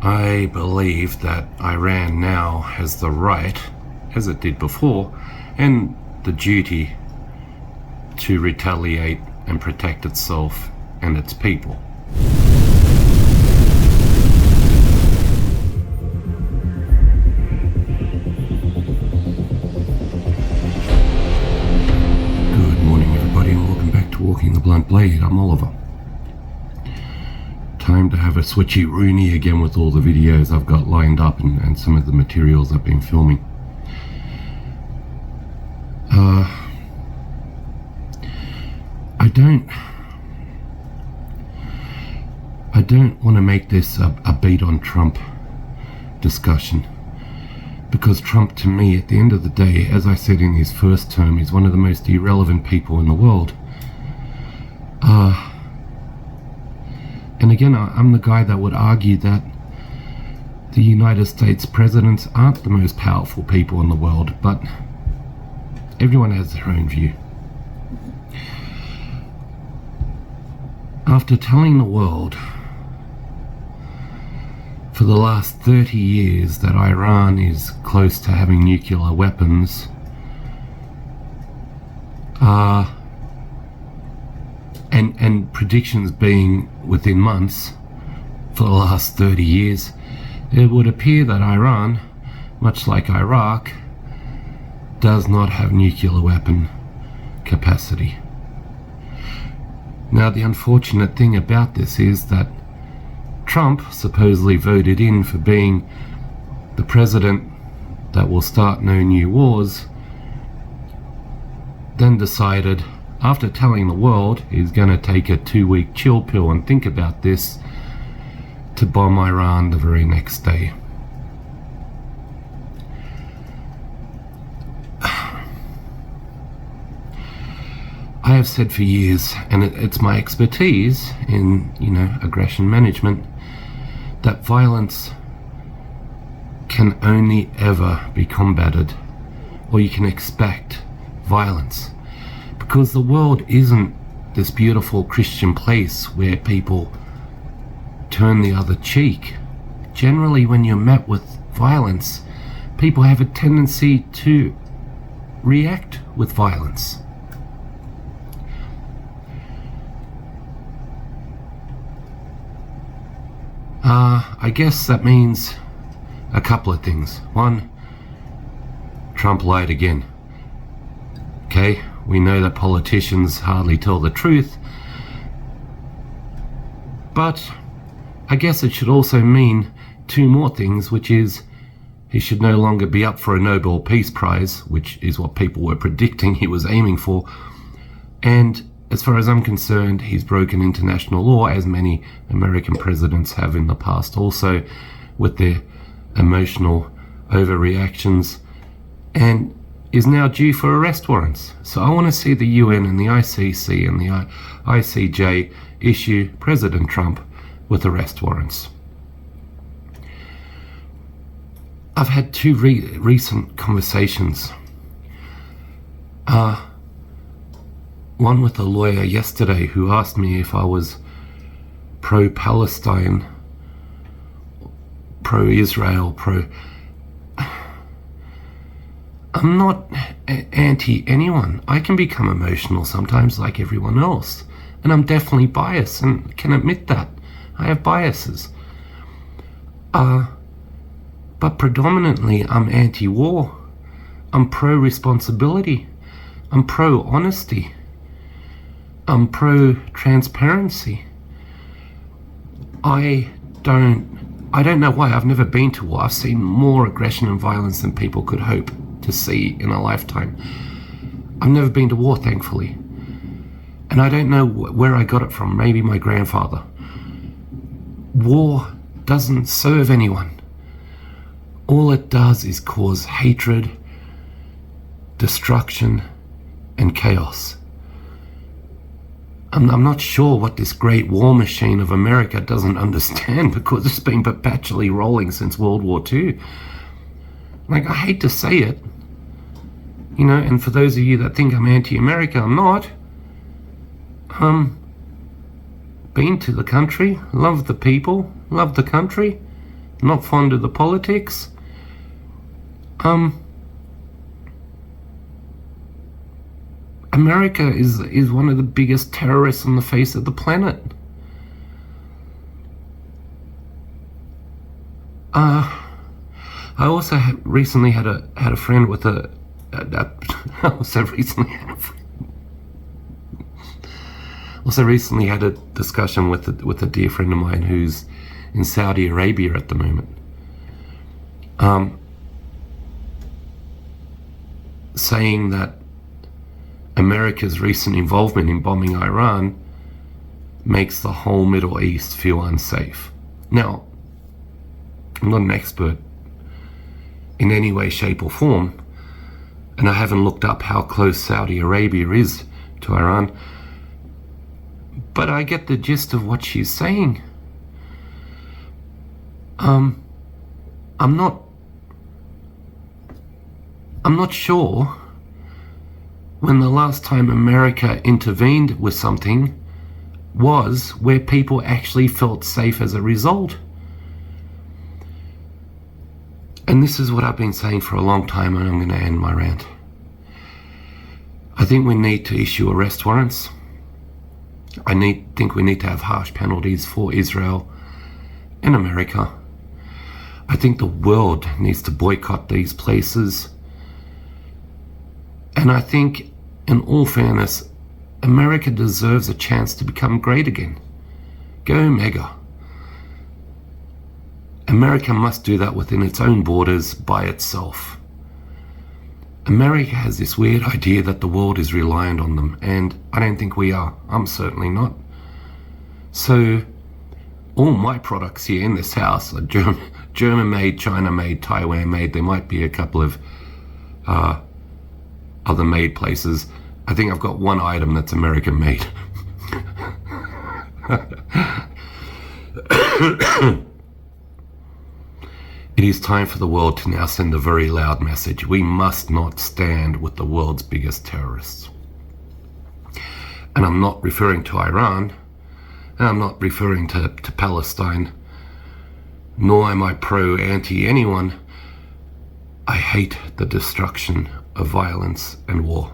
I believe that Iran now has the right, as it did before, and the duty to retaliate and protect itself and its people. Good morning, everybody, and welcome back to Walking the Blunt Blade. I'm Oliver. Time to have a switchy-rooney again with all the videos I've got lined up and some of the materials I've been filming. I don't want to make this a beat on Trump discussion, because Trump, to me, at the end of the day, as I said in his first term, is one of the most irrelevant people in the world. And again, I'm the guy that would argue that the United States presidents aren't the most powerful people in the world, but everyone has their own view. After telling the world for the last 30 years that Iran is close to having nuclear weapons, and predictions being within months for the last 30 years, it would appear that Iran, much like Iraq, does not have nuclear weapon capacity. Now, the unfortunate thing about this is that Trump supposedly voted in for being the president that will start no new wars, then decided, after telling the world he's going to take a 2-week chill pill and think about this, to bomb Iran the very next day. I have said for years, and it's my expertise in, aggression management, that violence can only ever be combated, or you can expect violence, because the world isn't this beautiful Christian place where people turn the other cheek. Generally, when you're met with violence, people have a tendency to react with violence. I guess that means a couple of things. One, Trump lied again. Okay, we know that politicians hardly tell the truth, but I guess it should also mean two more things, which is he should no longer be up for a Nobel Peace Prize, which is what people were predicting he was aiming for, and as far as I'm concerned, he's broken international law, as many American presidents have in the past also, with their emotional overreactions, and is now due for arrest warrants. So I want to see the UN and the ICC and the ICJ issue President Trump with arrest warrants. I've had two recent conversations. One with a lawyer yesterday who asked me if I was pro-Palestine, pro-Israel, I'm not anti-anyone. I can become emotional sometimes like everyone else, and I'm definitely biased and can admit that. I have biases. But predominantly I'm anti-war. I'm pro-responsibility. I'm pro-honesty. I'm pro-transparency. I don't know why. I've never been to war. I've seen more aggression and violence than people could hope to see in a lifetime. I've never been to war, thankfully. And I don't know where I got it from. Maybe my grandfather. War doesn't serve anyone. All it does is cause hatred, destruction, and chaos. I'm not sure what this great war machine of America doesn't understand, because it's been perpetually rolling since World War II. Like, I hate to say it, and for those of you that think I'm anti-America, I'm not. Been to the country, love the people, love the country, not fond of the politics. America is one of the biggest terrorists on the face of the planet. I also recently had a friend with a also recently had a discussion with a dear friend of mine who's in Saudi Arabia at the moment, saying that America's recent involvement in bombing Iran makes the whole Middle East feel unsafe. Now, I'm not an expert in any way, shape or form, and I haven't looked up how close Saudi Arabia is to Iran, but I get the gist of what she's saying. I'm not sure when the last time America intervened with something was where people actually felt safe as a result. And this is what I've been saying for a long time, and I'm going to end my rant. I think we need to issue arrest warrants. I think we need to have harsh penalties for Israel and America. I think the world needs to boycott these places. And I think, in all fairness, America deserves a chance to become great again. Go MAGA. America must do that within its own borders by itself. America has this weird idea that the world is reliant on them, and I don't think we are. I'm certainly not. So, all my products here in this house are German-made, China-made, Taiwan-made. There might be a couple of other made places. I think I've got one item that's American-made. It is time for the world to now send a very loud message. We must not stand with the world's biggest terrorists. And I'm not referring to Iran, and I'm not referring to Palestine, nor am I pro-anti anyone. I hate the destruction of violence and war.